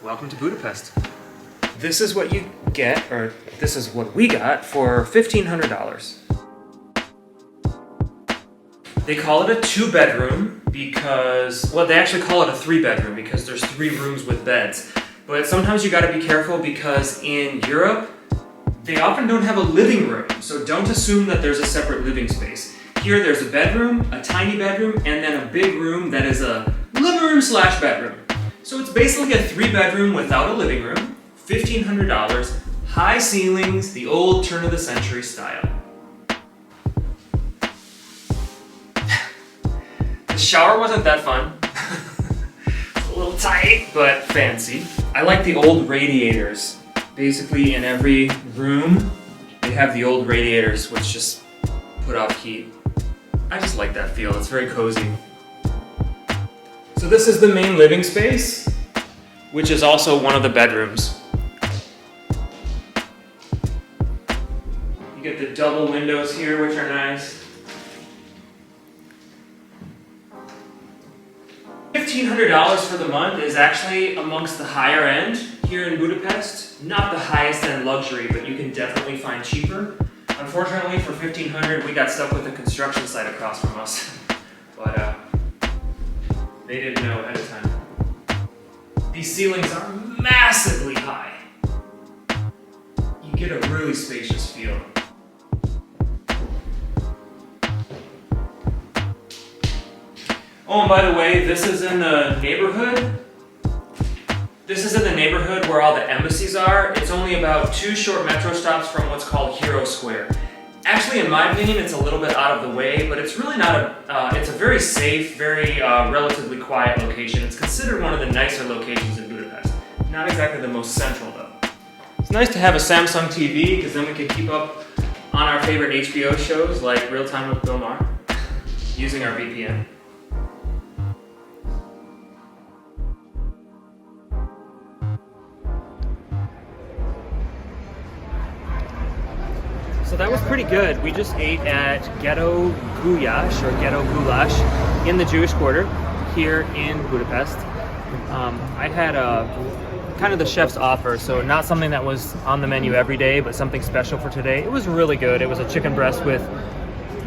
Welcome to Budapest. This is what you get, or this is what we got for $1,500. They call it a 2-bedroom because, well, they actually call it a 3-bedroom because there's 3 rooms with beds. But sometimes you gotta be careful because in Europe, they often don't have a living room, so don't assume that there's a separate living space. Here there's a bedroom, a tiny bedroom, and then a big room that is a living room / bedroom. So it's basically a 3-bedroom without a living room, $1,500, high ceilings, the old turn of the century style. The shower wasn't that fun. It's a little tight, but fancy. I like the old radiators. Basically in every room, they have the old radiators which just put off heat. I just like that feel, it's very cozy. So this is the main living space, which is also one of the bedrooms. You get the double windows here, which are nice. $1,500 for the month is actually amongst the higher end here in Budapest. Not the highest end luxury, but you can definitely find cheaper. Unfortunately, for $1,500, we got stuck with a construction site across from us. But they didn't know ahead of time. These ceilings are massively high. You get a really spacious feel. Oh, and by the way, this is in the neighborhood. This is in the neighborhood where all the embassies are. It's only about 2 short metro stops from what's called Hero Square. Actually, in my opinion, it's a little bit out of the way, but it's really not it's a very safe, very relatively quiet location. It's considered one of the nicer locations in Budapest. Not exactly the most central, though. It's nice to have a Samsung TV, because then we can keep up on our favorite HBO shows, like Real Time with Bill Maher, using our VPN. So that was pretty good. We just ate at Ghetto Gulyás, or Ghetto Goulash, in the Jewish Quarter here in Budapest. I had kind of the chef's offer, so not something that was on the menu every day, but something special for today. It was really good. It was a chicken breast with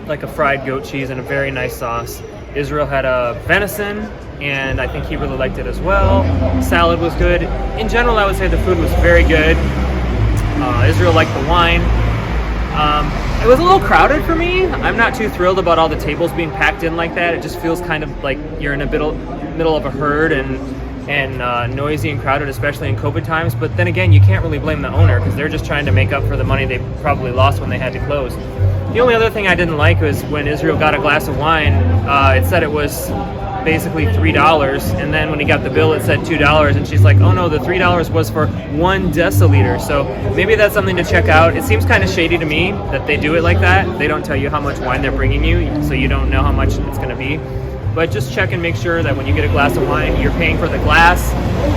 like a fried goat cheese and a very nice sauce. Israel had a venison, and I think he really liked it as well. Salad was good. In general, I would say the food was very good. Israel liked the wine. It was a little crowded for me. I'm not too thrilled about all the tables being packed in like that. It just feels kind of like you're in a middle of a herd and noisy and crowded, especially in COVID times. But then again, you can't really blame the owner because they're just trying to make up for the money they probably lost when they had to close. The only other thing I didn't like was when Israel got a glass of wine, it said it was basically $3, and then when he got the bill it said $2, and she's like, oh no, the $3 was for 1 deciliter. So maybe that's something to check out. It seems kind of shady to me that they do it like that. They don't tell you how much wine they're bringing you, so you don't know how much it's going to be. But just check and make sure that when you get a glass of wine, you're paying for the glass,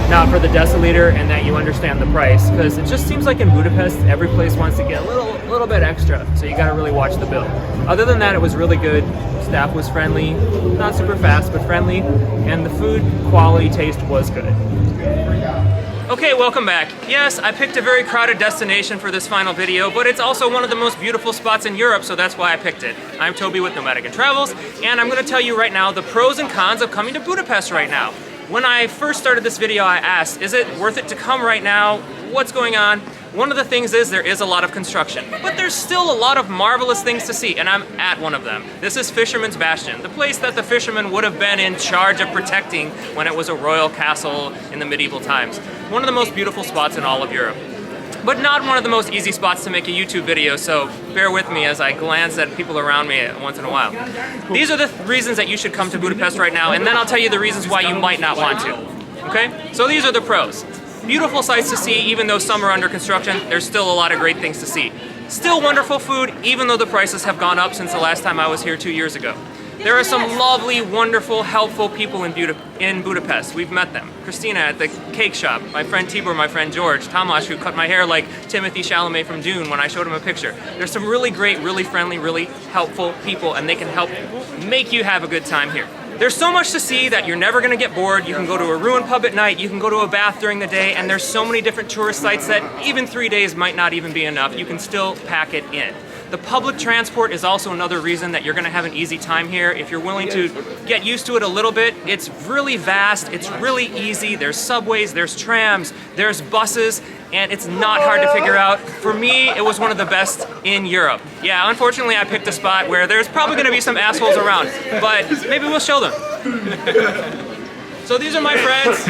not for the deciliter, and that you understand the price. Because it just seems like in Budapest, every place wants to get a little bit extra, so you got to really watch the bill. Other than that, it was really good. Staff was friendly, not super fast, but friendly, and the food quality taste was good. Okay, welcome back. Yes, I picked a very crowded destination for this final video, but it's also one of the most beautiful spots in Europe, so that's why I picked it. I'm Toby with Nomadic and Travels, and I'm going to tell you right now the pros and cons of coming to Budapest right now. When I first started this video, I asked, is it worth it to come right now? What's going on? One of the things is there is a lot of construction, but there's still a lot of marvelous things to see, and I'm at one of them. This is Fisherman's Bastion, the place that the fishermen would have been in charge of protecting when it was a royal castle in the medieval times. One of the most beautiful spots in all of Europe. But not one of the most easy spots to make a YouTube video, so bear with me as I glance at people around me once in a while. These are the reasons that you should come to Budapest right now, and then I'll tell you the reasons why you might not want to. Okay? So these are the pros. Beautiful sights to see, even though some are under construction, there's still a lot of great things to see. Still wonderful food, even though the prices have gone up since the last time I was here 2 years ago. There are some lovely, wonderful, helpful people in Budapest. We've met them. Christina at the cake shop, my friend Tibor, my friend George, Tamás, who cut my hair like Timothy Chalamet from Dune when I showed him a picture. There's some really great, really friendly, really helpful people, and they can help make you have a good time here. There's so much to see that you're never gonna get bored. You can go to a ruined pub at night, you can go to a bath during the day, and there's so many different tourist sites that even 3 days might not even be enough. You can still pack it in. The public transport is also another reason that you're gonna have an easy time here. If you're willing to get used to it a little bit, it's really vast, it's really easy. There's subways, there's trams, there's buses, and it's not hard to figure out. For me, it was one of the best in Europe. Yeah, unfortunately I picked a spot where there's probably gonna be some assholes around, but maybe we'll show them. So these are my friends.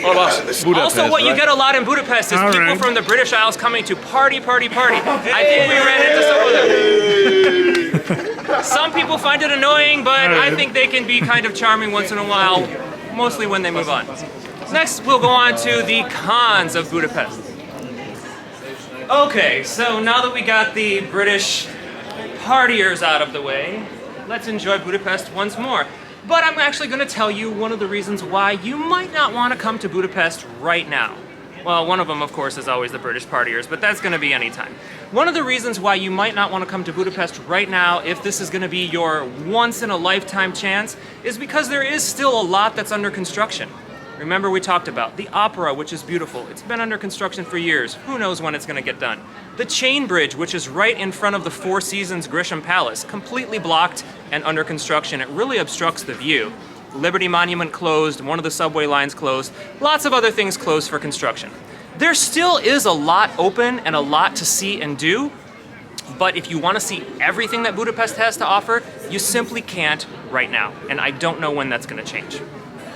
Also, what you get a lot in Budapest is people from the British Isles coming to party. I think we ran into some of them. Some people find it annoying, but I think they can be kind of charming once in a while, mostly when they move on. Next, we'll go on to the cons of Budapest. Okay, so now that we got the British partiers out of the way, let's enjoy Budapest once more. But I'm actually going to tell you one of the reasons why you might not want to come to Budapest right now. Well, one of them, of course, is always the British partiers, but that's going to be any time. One of the reasons why you might not want to come to Budapest right now, if this is going to be your once-in-a-lifetime chance, is because there is still a lot that's under construction. Remember, we talked about the opera, which is beautiful. It's been under construction for years. Who knows when it's going to get done? The Chain Bridge, which is right in front of the Four Seasons Grisham Palace, completely blocked and under construction. It really obstructs the view. Liberty Monument closed, one of the subway lines closed, lots of other things closed for construction. There still is a lot open and a lot to see and do, but if you want to see everything that Budapest has to offer, you simply can't right now, and I don't know when that's going to change.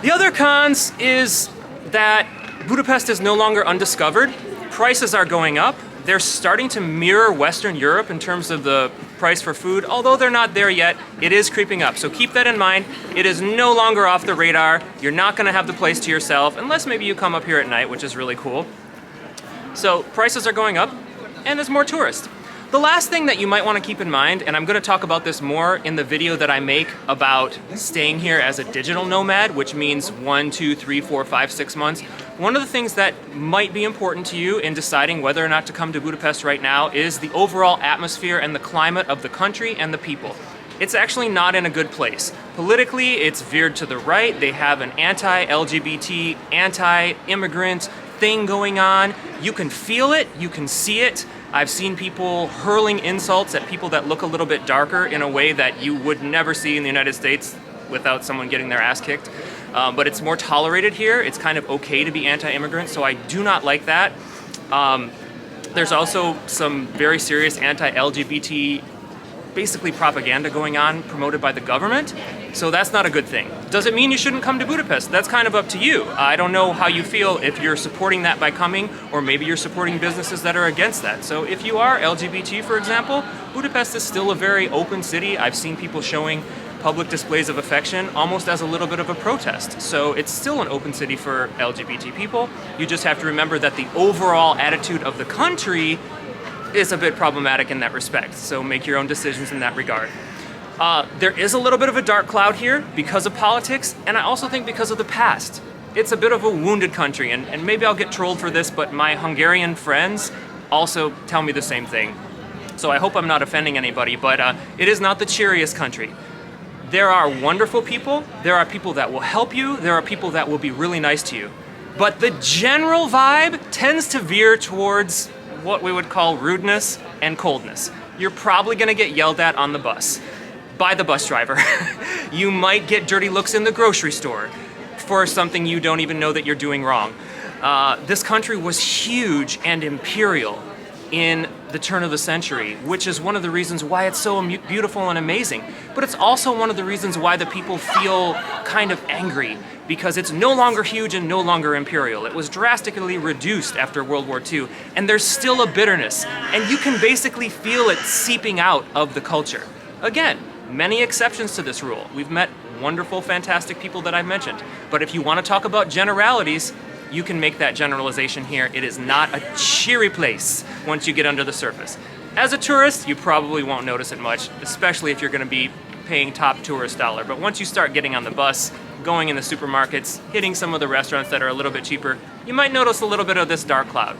The other cons is that Budapest is no longer undiscovered. Prices are going up. They're starting to mirror Western Europe in terms of the price for food. Although they're not there yet, it is creeping up. So keep that in mind. It is no longer off the radar. You're not going to have the place to yourself, unless maybe you come up here at night, which is really cool. So prices are going up, and there's more tourists. The last thing that you might want to keep in mind, and I'm going to talk about this more in the video that I make about staying here as a digital nomad, which means 1, 2, 3, 4, 5, 6 months. One of the things that might be important to you in deciding whether or not to come to Budapest right now is the overall atmosphere and the climate of the country and the people. It's actually not in a good place. Politically, it's veered to the right. They have an anti-LGBT, anti-immigrant thing going on. You can feel it, you can see it. I've seen people hurling insults at people that look a little bit darker in a way that you would never see in the United States without someone getting their ass kicked. But it's more tolerated here. It's kind of okay to be anti-immigrant, so I do not like that. There's also some very serious anti-LGBT basically propaganda going on promoted by the government, so that's not a good thing. Does it mean you shouldn't come to Budapest? That's kind of up to you. I don't know how you feel if you're supporting that by coming, or maybe you're supporting businesses that are against that. So if you are LGBT, for example, Budapest is still a very open city. I've seen people showing public displays of affection almost as a little bit of a protest. So it's still an open city for LGBT people. You just have to remember that the overall attitude of the country is a bit problematic in that respect, so make your own decisions in that regard. There is a little bit of a dark cloud here because of politics, and I also think because of the past. It's a bit of a wounded country, and maybe I'll get trolled for this, but my Hungarian friends also tell me the same thing. So I hope I'm not offending anybody, but it is not the cheeriest country. There are wonderful people, there are people that will help you, there are people that will be really nice to you. But the general vibe tends to veer towards what we would call rudeness and coldness. You're probably gonna get yelled at on the bus by the bus driver. You might get dirty looks in the grocery store for something you don't even know that you're doing wrong. This country was huge and imperial in the turn of the century, which is one of the reasons why it's so beautiful and amazing. But it's also one of the reasons why the people feel kind of angry, because it's no longer huge and no longer imperial. It was drastically reduced after World War II, and there's still a bitterness, and you can basically feel it seeping out of the culture. Again, many exceptions to this rule. We've met wonderful, fantastic people that I've mentioned, but if you want to talk about generalities, you can make that generalization here. It is not a cheery place once you get under the surface. As a tourist, you probably won't notice it much, especially if you're going to be paying top tourist dollar. But once you start getting on the bus, going in the supermarkets, hitting some of the restaurants that are a little bit cheaper, you might notice a little bit of this dark cloud.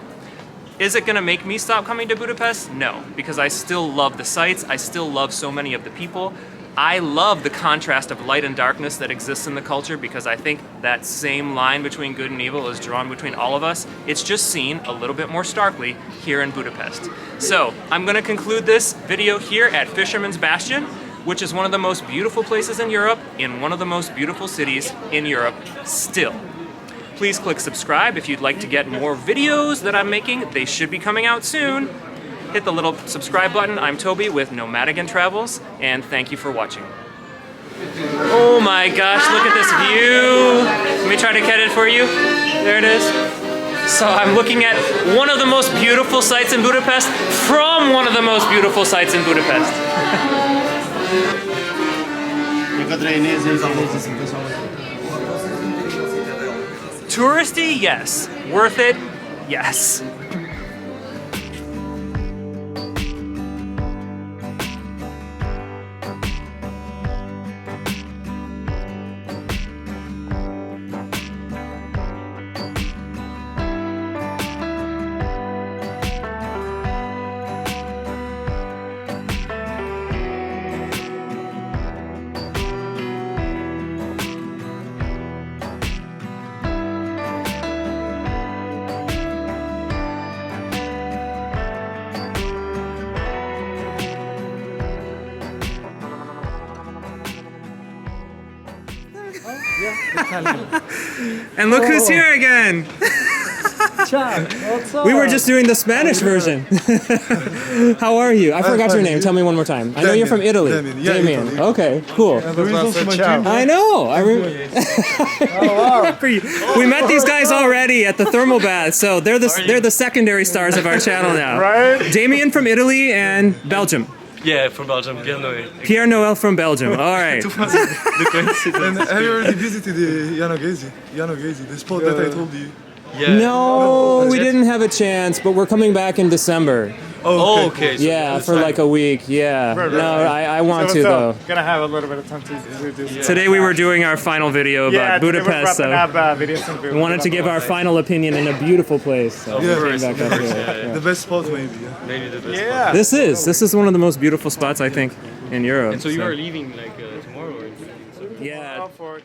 Is it going to make me stop coming to Budapest? No, because I still love the sights. I still love so many of the people. I love the contrast of light and darkness that exists in the culture because I think that same line between good and evil is drawn between all of us. It's just seen a little bit more starkly here in Budapest. So I'm going to conclude this video here at Fisherman's Bastion, which is one of the most beautiful places in Europe, in one of the most beautiful cities in Europe still. Please click subscribe if you'd like to get more videos that I'm making. They should be coming out soon. Hit the little subscribe button. I'm Toby with Nomadigan Travels, and thank you for watching. Oh my gosh, look at this view. Let me try to get it for you. There it is. So I'm looking at one of the most beautiful sites in Budapest from one of the most beautiful sites in Budapest. Touristy, yes. Worth it, yes. And look who's here again! We were just doing the Spanish version. How are you? I forgot your name. Tell me one more time. I know you're from Italy. Damien. Okay, cool. I know. I remember you. We met these guys already at the thermal bath, so they're the secondary stars of our channel now. Right? Damien from Italy and Belgium. Yeah, from Belgium, Pierre Noé. Pierre Noël from Belgium. All right. The coincidence. And have you already visited Janogezi, the spot that I told you? Yeah. No, we didn't have a chance, but we're coming back in December. Oh, okay. So Yeah, that's for fine. like a week. Yeah. No, I want to though. Gonna have a little bit of time to do this. Today we were doing our final video about Budapest, so videos we wanted to give our final opinion in a beautiful place. So Yeah. we came back up here. The best spot maybe. Yeah. Maybe the best. Yeah. This is one of the most beautiful spots I think in Europe. And so you are leaving like tomorrow or? yeah. For